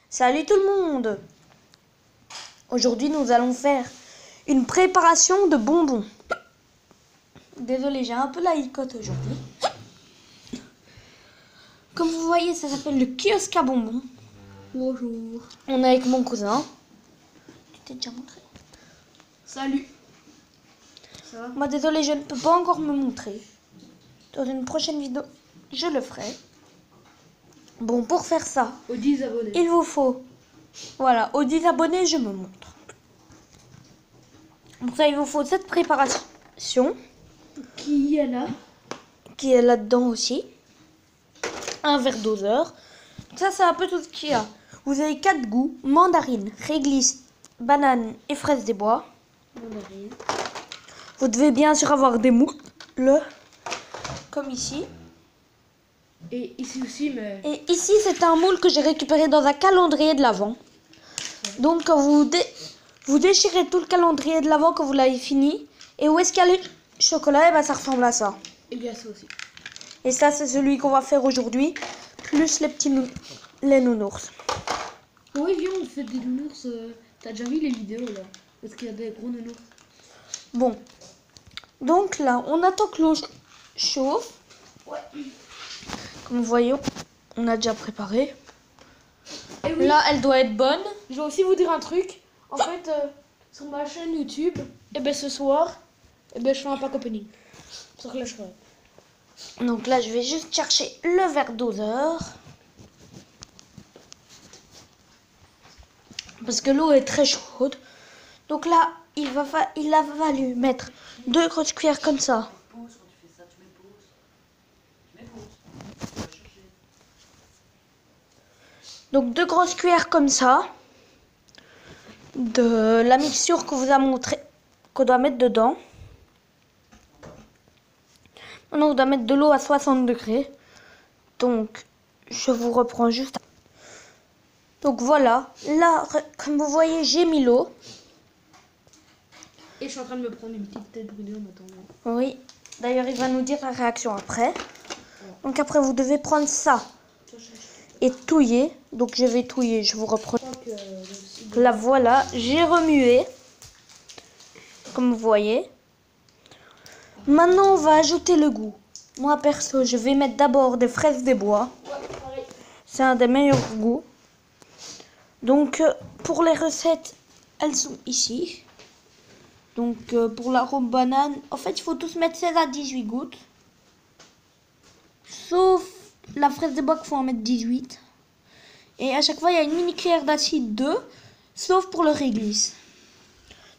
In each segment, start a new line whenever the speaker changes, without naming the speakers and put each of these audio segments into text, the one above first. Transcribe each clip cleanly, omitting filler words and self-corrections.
Salut tout le monde! Aujourd'hui, nous allons faire une préparation de bonbons. Désolée, j'ai un peu la hicote aujourd'hui. Comme vous voyez, ça s'appelle le kiosque à bonbons.
Bonjour.
On est avec mon cousin. Tu t'es déjà montré?
Salut. Ça va?
Moi, désolée, je ne peux pas encore me montrer. Dans une prochaine vidéo, je le ferai. Bon, pour faire ça,
Aux 10 abonnés.
il vous faut... Voilà, aux 10 abonnés, je me montre. Pour ça, il vous faut cette préparation.
Qui est là?
Qui est là-dedans aussi. Un verre doseur. Ça, c'est un peu tout ce qu'il y a. Vous avez 4 goûts. Mandarine, réglisse, banane et fraise des bois.
Mandarine.
Vous devez bien sûr avoir des moules. Comme ici.
Et ici aussi, mais...
Et ici, c'est un moule que j'ai récupéré dans un calendrier de l'Avent. Donc, quand vous déchirez tout le calendrier de l'Avent quand vous l'avez fini. Et où est-ce qu'il y a le chocolat? Et ben, ça ressemble à ça.
Et bien ça aussi.
Et ça, c'est celui qu'on va faire aujourd'hui. Plus les petits les nounours.
Oui, viens, on fait des nounours. T'as déjà vu les vidéos, là? Parce qu'il y a des gros nounours.
Bon. Donc là, on attend que l'eau chauffe.
Ouais.
Comme vous voyez, on a déjà préparé.
Et oui,
Là, elle doit être bonne.
je vais aussi vous dire un truc. En fait, sur ma chaîne YouTube, et ben ce soir, et ben je fais un pack opening. Sur Clash Royale.
Donc là, je vais juste chercher le verre doseur. Parce que l'eau est très chaude. Donc là, il a fallu mettre 2 grosses cuillères comme ça. Donc 2 grosses cuillères comme ça. De la mixture qu'on vous a montré, qu'on doit mettre dedans. Maintenant, on doit mettre de l'eau à 60 degrés. Donc, je vous reprends juste. Donc voilà, là, comme vous voyez, j'ai mis l'eau.
Et je suis en train de me prendre une petite tête brûlée en attendant.
Oui, d'ailleurs, il va nous dire la réaction après. Donc après, vous devez prendre ça et touiller. Donc je vais touiller, je vous reprends. Là, voilà, j'ai remué. Comme vous voyez. Maintenant, on va ajouter le goût. Moi, perso, je vais mettre d'abord des fraises des bois. C'est un des meilleurs goûts. Donc, pour les recettes, elles sont ici. Donc, pour l'arôme banane, en fait, il faut tous mettre 16 à 18 gouttes. Sauf la fraise des bois qu'il faut en mettre 18. Et à chaque fois, il y a une mini cuillère d'acide 2, sauf pour le réglisse.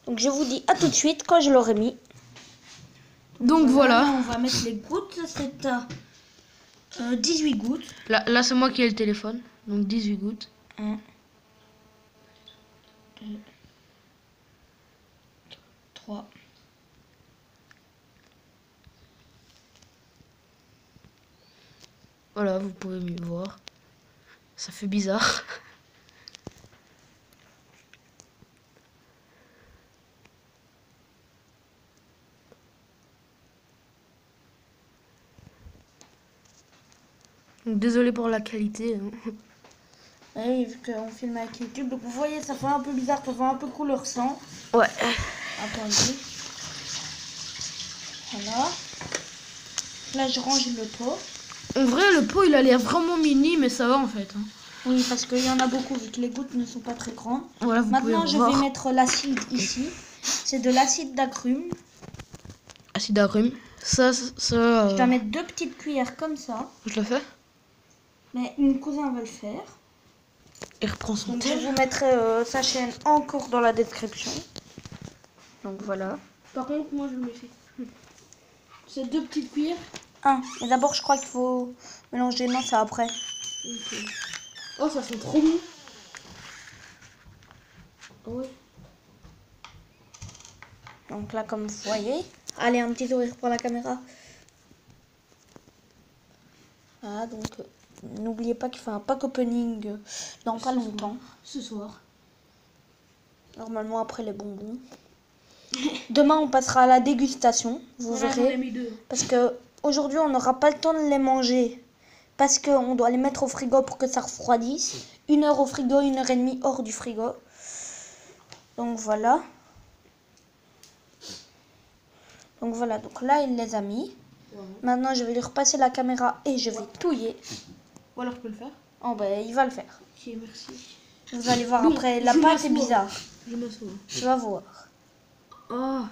Donc, je vous dis à tout de suite quand je l'aurai mis.
Donc voilà.
On va mettre les gouttes. C'est à 18 gouttes.
Là c'est moi qui ai le téléphone. Donc 18 gouttes.
1, 2, 3.
Voilà, vous pouvez mieux voir. Ça fait bizarre. Donc, désolé pour la qualité. Hein.
Oui, vu qu'on filme avec YouTube. Donc vous voyez, ça fait un peu bizarre, ça fait un peu couleur sang.
Ouais.
Attendez. Voilà. Là, je range le pot.
En vrai, le pot il a l'air vraiment mini, mais ça va en fait. Hein.
Oui, parce qu'il y en a beaucoup, vu que les gouttes ne sont pas très grandes.
Voilà, vous
Maintenant,
pouvez
je
voir.
vais mettre l'acide ici. C'est de l'acide d'agrumes.
Acide agrumes. Ça.
Je dois mettre 2 petites cuillères comme ça.
Je le fais.
Mais mon cousin va le faire.
Il reprend son
Donc, je
thé.
vous mettrai sa chaîne encore dans la description. Donc, voilà.
Par contre, moi je le méfie. C'est 2 petites cuillères.
Mais d'abord, je crois qu'il faut mélanger. Non, c'est après.
Okay. Oh, ça sent trop bon. Oh ouais.
Donc là, comme vous voyez. Allez, un petit sourire pour la caméra. Voilà, donc n'oubliez pas qu'il fait un pack opening dans pas longtemps.
Ce soir.
Normalement après les bonbons. Demain, on passera à la dégustation. Vous
Voilà, j'en ai
verrez.
mis 2.
Parce que aujourd'hui, on n'aura pas le temps de les manger. parce qu'on doit les mettre au frigo pour que ça refroidisse. 1 heure au frigo, 1h30 hors du frigo. Donc voilà. Donc là il les a mis.
Ouais.
Maintenant je vais lui repasser la caméra et je vais touiller.
Ou alors je peux le faire.
Oh ben il va le faire.
Ok, merci.
Vous allez voir
Non,
après, la
je
pâte est
m'assois.
bizarre.
Je m'assois.
Tu vas voir.
Ah,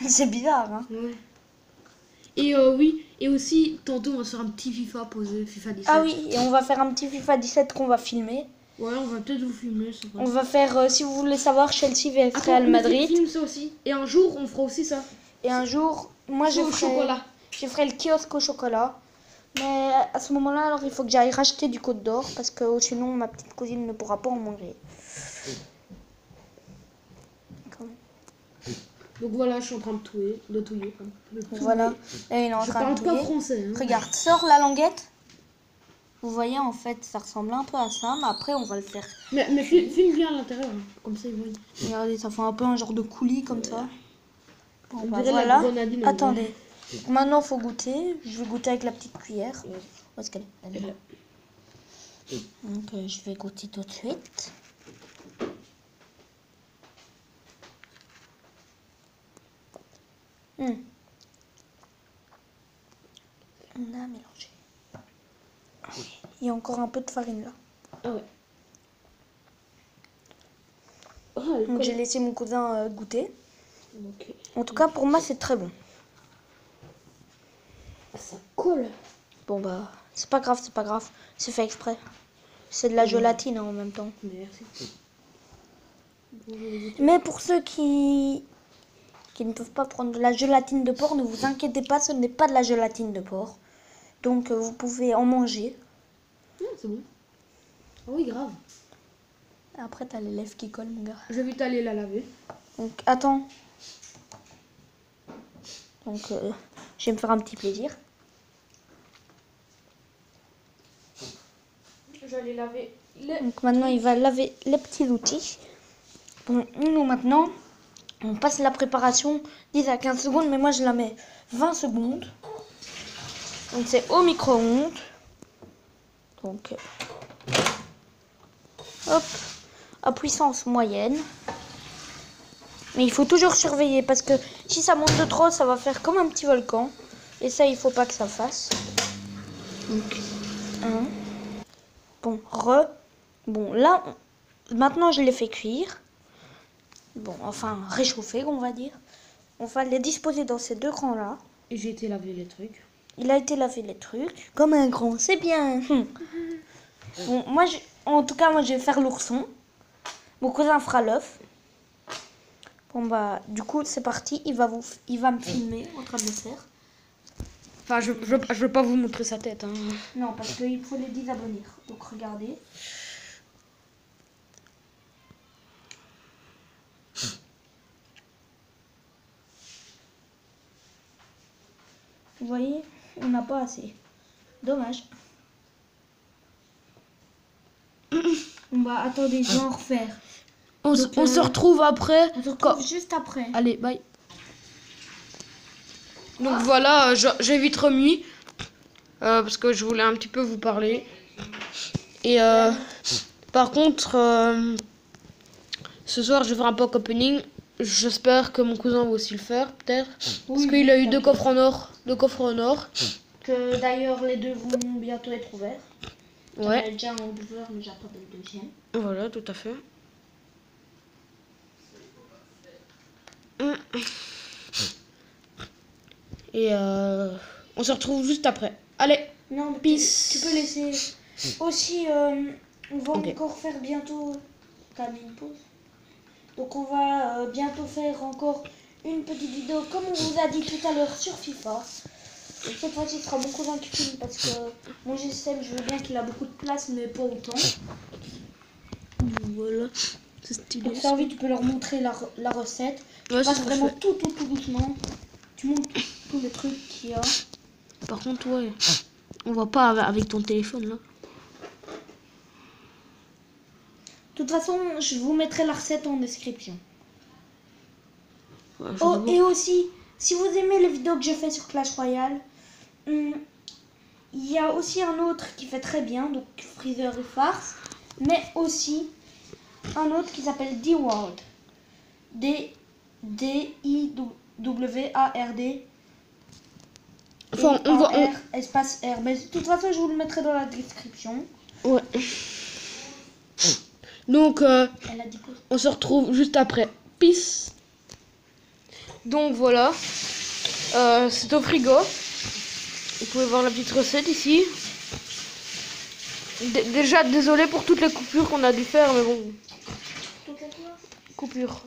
C'est bizarre, hein.
ouais. Et oui, et aussi, tantôt, on va se faire un petit FIFA posé, FIFA 17.
Ah oui, et on va faire un petit FIFA 17 qu'on va filmer.
Ouais, on va peut-être vous filmer, ça va.
On va faire, si vous voulez savoir, Chelsea vs
Attends,
Real
mais
Madrid.
filme ça aussi. Et un jour, on fera aussi ça.
Et un jour, moi
Au chocolat.
je ferai le kiosque au chocolat. Mais à ce moment-là, alors il faut que j'aille racheter du Côte d'Or parce que sinon ma petite cousine ne pourra pas en manger.
Donc voilà, je suis en train de touiller.
Voilà. Et il est en
Je
train
parle
de
pas
touiller.
français. Hein.
Regarde, sors la languette. Vous voyez, en fait, ça ressemble un peu à ça, mais après, on va le faire.
Mais filme bien à l'intérieur, hein. Comme ça ils voient.
Regardez, ça fait un peu un genre de coulis comme ça. Bon,
On
bah,
dirait la
voilà.
grenadine, en
Attendez. Donc, maintenant, il faut goûter. Je vais goûter avec la petite cuillère. Où est-ce qu'elle est? Elle est là. Donc, je vais goûter tout de suite. On a mélangé. Il y a encore un peu de farine là.
Ah ouais. Ah,
Donc j'ai laissé mon cousin goûter.
Ok.
En tout cas pour moi c'est très bon.
Ça colle.
Bon bah c'est pas grave, c'est fait exprès. C'est de la gélatine hein, en même temps.
Merci.
Mais pour ceux qui ne peuvent pas prendre de la gélatine de porc, ne vous inquiétez pas, ce n'est pas de la gélatine de porc. Donc vous pouvez en manger.
C'est bon. Ah oui, grave.
Après t'as les lèvres qui collent mon gars.
Je vais vite aller la laver.
Donc attends. Donc je vais me faire un petit plaisir.
J'allais laver les...
Donc maintenant il va laver les petits outils. Bon, nous maintenant on passe la préparation 10 à 15 secondes, mais moi je la mets 20 secondes. Donc c'est au micro-ondes. Donc hop, à puissance moyenne. Mais il faut toujours surveiller parce que si ça monte de trop, ça va faire comme un petit volcan. Et ça, il faut pas que ça fasse. Donc, bon, bon, là, maintenant je les fais cuire. Bon, enfin, réchauffer, on va dire. On va les disposer dans ces deux crans-là.
Et j'ai été laver les trucs.
Il a été lavé les trucs. Comme un grand, c'est bien. Bon, moi, en tout cas, moi, je vais faire l'ourson. Mon cousin fera l'œuf. Bon, bah, du coup, c'est parti. Il va me filmer en train de le faire.
Enfin, je veux pas vous montrer sa tête. Hein.
Non, parce qu'il faut les désabonner. Donc, regardez. Vous voyez, on n'a pas assez. Dommage. Bah, attendez, je vais en refaire.
On se retrouve après.
On se retrouve juste après.
Allez, bye. Donc voilà, j'ai vite remis. Parce que je voulais un petit peu vous parler. Et par contre, ce soir je vais faire un pack opening. J'espère que mon cousin va aussi le faire, peut-être. Parce qu'il a eu deux coffres en or.
Que d'ailleurs les deux vont bientôt être ouverts.
Ouais.
J'en ai déjà un ouvert, mais j'attendais le deuxième.
Voilà, tout à fait. Et on se retrouve juste après. Allez,
Non,
peace.
tu peux laisser. Aussi, on va encore faire bientôt. T'as mis une pause. Donc on va bientôt faire encore une petite vidéo comme on vous a dit tout à l'heure sur FIFA. Et cette fois-ci, ce sera mon cousin qui filme parce que mon GSM, je veux bien qu'il a beaucoup de place, mais pas autant.
Voilà, c'est stylé.
Donc ça envie, tu peux leur montrer la recette. Tu
Ouais,
passes
c'est
vraiment
parfait.
tout doucement. Tu montes tous les trucs qu'il y a.
Par contre, ouais, on voit pas avec ton téléphone là.
De toute façon, je vous mettrai la recette en description.
Ouais,
Oh, et aussi, si vous aimez les vidéos que je fais sur Clash Royale, il y a aussi un autre qui fait très bien, donc Freezer et Farce, mais aussi un autre qui s'appelle D-Ward. D-I-W-A-R-D.
Enfin, on va...
R, espace R. Mais de toute façon, je vous le mettrai dans la description.
Ouais. Donc,
Elle a dit quoi?
on se retrouve juste après. Peace. Donc voilà. C'est au frigo. Vous pouvez voir la petite recette ici. Déjà, désolé pour toutes les coupures qu'on a dû faire, mais bon. Coupure.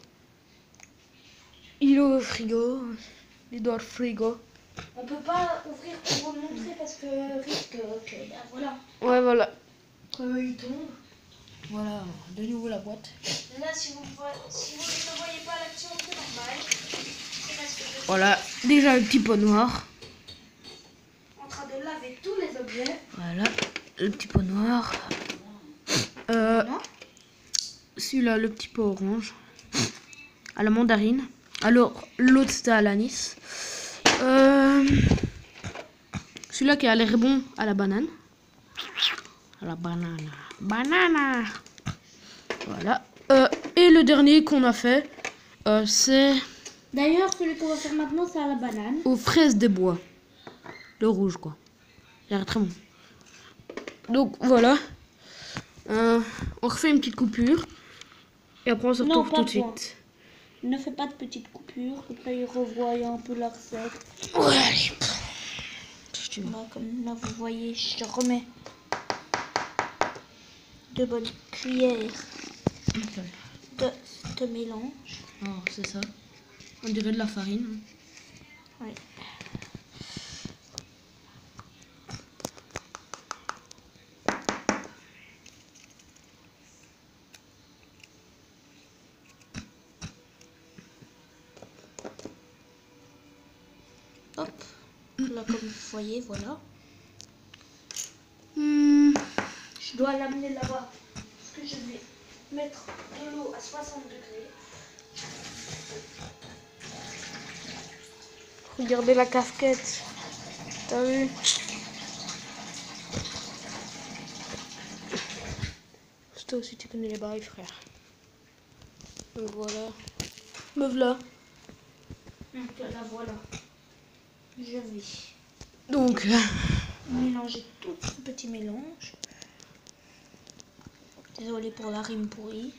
Il est au frigo. Il est dans le frigo.
On peut pas ouvrir pour vous le montrer parce que risque que voilà.
Ouais, voilà.
Il tombe.
Voilà, de nouveau la boîte.
Là, si vous ne voyez pas l'action, c'est normal. C'est parce que je suis
Voilà, déjà le petit pot noir.
en train de laver tous les objets.
Voilà, le petit pot noir. Celui-là, le petit pot orange. À la mandarine. Alors, l'autre, c'était à l'anis. Celui-là qui a l'air bon à la banane. À la banane. Banana. Voilà. Et le dernier qu'on a fait, c'est
D'ailleurs, celui qu'on va faire maintenant, c'est à la banane.
aux fraises des bois. Le rouge, quoi. Il a l'air très bon. Donc, voilà. On refait une petite coupure. Et après, on se
Non,
retrouve
pas
tout de
toi.
suite.
Ne fais pas de petites coupures, comme ça ils revoient un peu la recette.
Ouais, allez.
Moi, comme là, vous voyez, je remets 2 bonnes cuillères de mélange.
Oh, c'est ça. On dirait de la farine.
Ouais. Hop, là comme vous voyez, voilà. Je dois l'amener là-bas parce que je vais mettre de l'eau à 60 degrés.
Regardez la casquette. T'as vu? Toi aussi, tu connais les bails, frère. Donc voilà. Me voilà.
Donc là, voilà. Je vais
Donc,
mélanger tout ce petit mélange. Désolée pour la rime pourrie.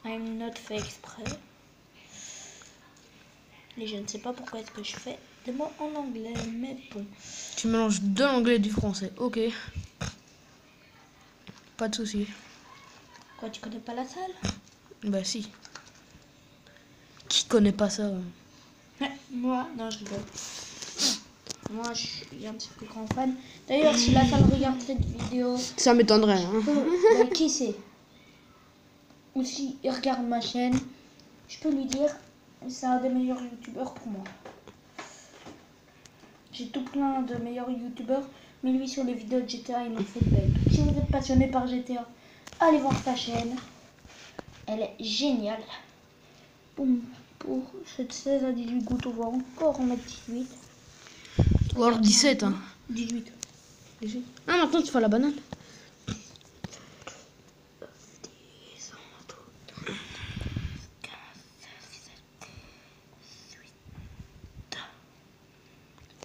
I'm not fait exprès. Et je ne sais pas pourquoi est-ce que je fais des mots en anglais, mais bon.
tu mélanges de l'anglais et du français. Ok. Pas de souci.
Quoi, tu connais pas la salle?
Bah si. Qui connaît pas ça?
Moi, non, je rigole. Moi, je suis un petit peu grand fan. D'ailleurs, si la salle regarde cette vidéo,
Ça m'étonnerait. Hein.
qui sait? Ou si il regarde ma chaîne, je peux lui dire, c'est un des meilleurs youtubeurs pour moi. J'ai tout plein de meilleurs youtubeurs, mais lui sur les vidéos de GTA, il en fait de belles. Si vous êtes passionné par GTA, allez voir sa chaîne. Elle est géniale. Bon, pour cette 16 à 18 gouttes, on va encore en mettre 18.
Ou alors 17. Hein.
18.
Ah, maintenant tu fais la banane.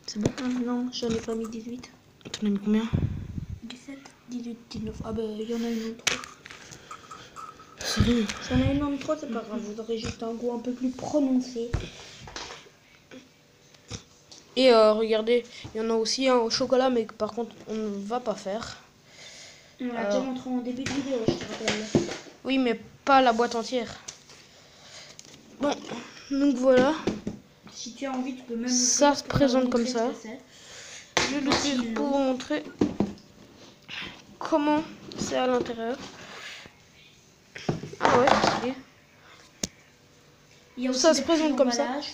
C'est bon?
Non, j'en ai pas mis 18.
T'en as mis combien?
17, 18, 19. Ah ben, il y en a une autre.
Sérieux?
S'il y en a une autre, c'est pas grave. Vous aurez juste un goût un peu plus prononcé.
Et regardez, il y en a aussi un au chocolat, mais que par contre on ne va pas faire.
On l'a déjà montré en début de vidéo, je te rappelle.
Oui, mais pas la boîte entière. Bon, donc voilà.
Si tu as envie, tu peux même...
Ça
ouvrir
se
pour
présente
montrer
comme
ce
ça.
que c'est.
Je vais l'ouvrir pour vous montrer comment c'est à l'intérieur. Ah ouais, stylé.
Il y a aussi
Ça
des
se présente
petits
comme ça.
emballages.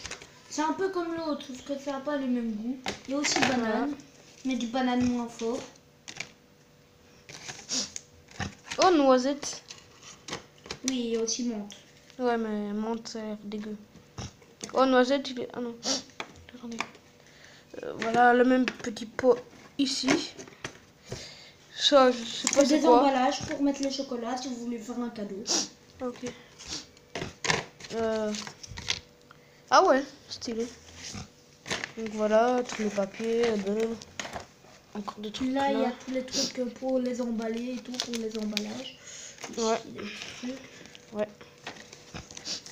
C'est un peu comme l'autre, sauf que ça n'a pas le même goût. Il y a aussi banane, mais du banane moins fort.
Oh, noisette.
Oui, il y a aussi menthe.
Ouais, mais menthe, ça a l'air dégueu. Oh, noisette, il est... Ah non. Attendez. Voilà, le même petit pot ici. Ça, je sais pas c'est
Des
quoi.
emballages pour mettre les chocolats si vous voulez faire un cadeau.
Ok. Ah ouais, stylé. Donc voilà, tous les papiers. Encore des trucs
Là, il y a tous les trucs pour les emballer et tout, pour les emballages.
Ouais.
Ici, des trucs.
Ouais.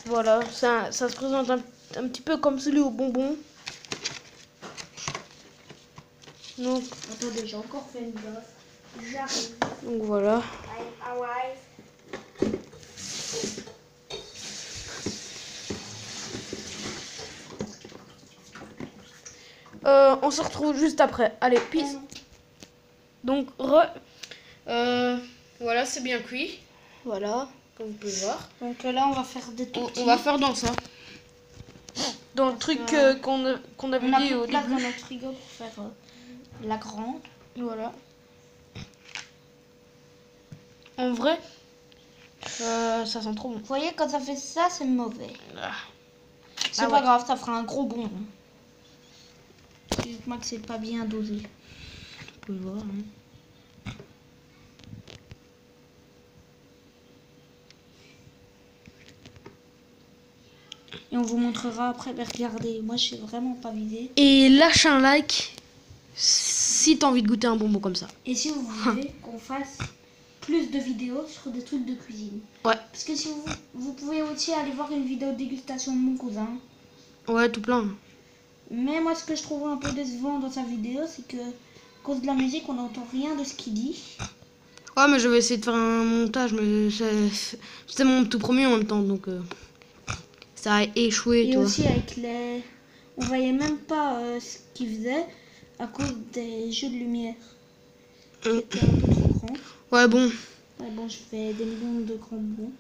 Voilà, ça se présente un petit peu comme celui aux bonbons. Donc,
Attendez, j'ai encore fait une gaffe. J'arrive.
donc voilà.
I arrive.
On se retrouve juste après. Allez, peace. Donc, voilà, c'est bien cuit. Voilà, comme vous pouvez voir.
Donc là, on va faire des tout
On va faire dans ça. Dans le truc qu'on avait
On a
dit
plus
au
de place
début.
dans notre frigo pour faire la grande.
Voilà. En vrai, ça sent trop bon.
Vous voyez, quand ça fait ça, c'est mauvais.
Ah.
C'est
Ah
pas
ouais.
grave, ça fera un gros bonbon. Dites-moi que c'est pas bien dosé.
Vous pouvez voir. Hein.
Et on vous montrera après. Mais regardez, moi, je sais vraiment pas vider.
Et lâche un like si t'as envie de goûter un bonbon comme ça.
Et si vous voulez qu'on fasse plus de vidéos sur des trucs de cuisine.
Ouais.
Parce que si vous pouvez aussi aller voir une vidéo de dégustation de mon cousin.
Ouais, tout plein.
Mais moi, ce que je trouve un peu décevant dans sa vidéo, c'est que, à cause de la musique, on n'entend rien de ce qu'il dit.
Ouais, mais je vais essayer de faire un montage, mais c'était mon tout premier en même temps, donc ça a échoué,
Et
toi.
aussi avec les... On voyait même pas ce qu'il faisait à cause des jeux de lumière. Qui étaient un peu trop grands.
Ouais, bon,
Ouais, bon, je fais des millions de grands bons.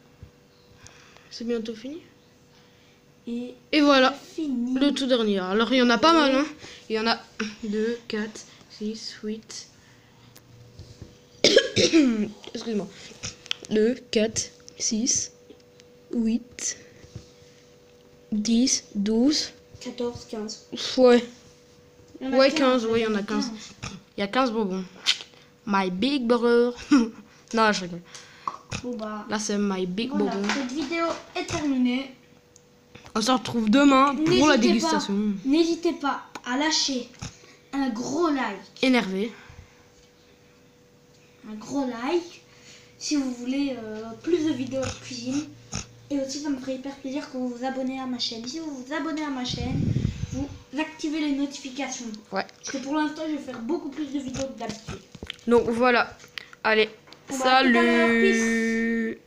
c'est bientôt fini.
Et
voilà,
fini.
le tout dernier. Alors, il y en a pas mal, hein. Il y en a 2, 4, 6, 8. Excuse-moi. 2, 4, 6, 8, 10, 12.
14, 15.
Ouais.
Il y en a
Ouais, 15, ouais, il y en a
15.
15. Il y a 15 bonbons. My big brother. Non, je rigole.
Bon bah,
Là, c'est my big
voilà,
bonbon.
cette vidéo est terminée.
On se retrouve demain pour la
N'hésitez
dégustation.
N'hésitez pas à lâcher un gros like.
Énervé.
Un gros like si vous voulez plus de vidéos de cuisine. Et aussi, ça me ferait hyper plaisir que vous vous abonnez à ma chaîne. Si vous vous abonnez à ma chaîne, vous activez les notifications.
Ouais.
Parce que pour l'instant, je vais faire beaucoup plus de vidéos que d'habitude.
Donc voilà. Allez.
Bon, bah, à tout à l'heure,
Salut.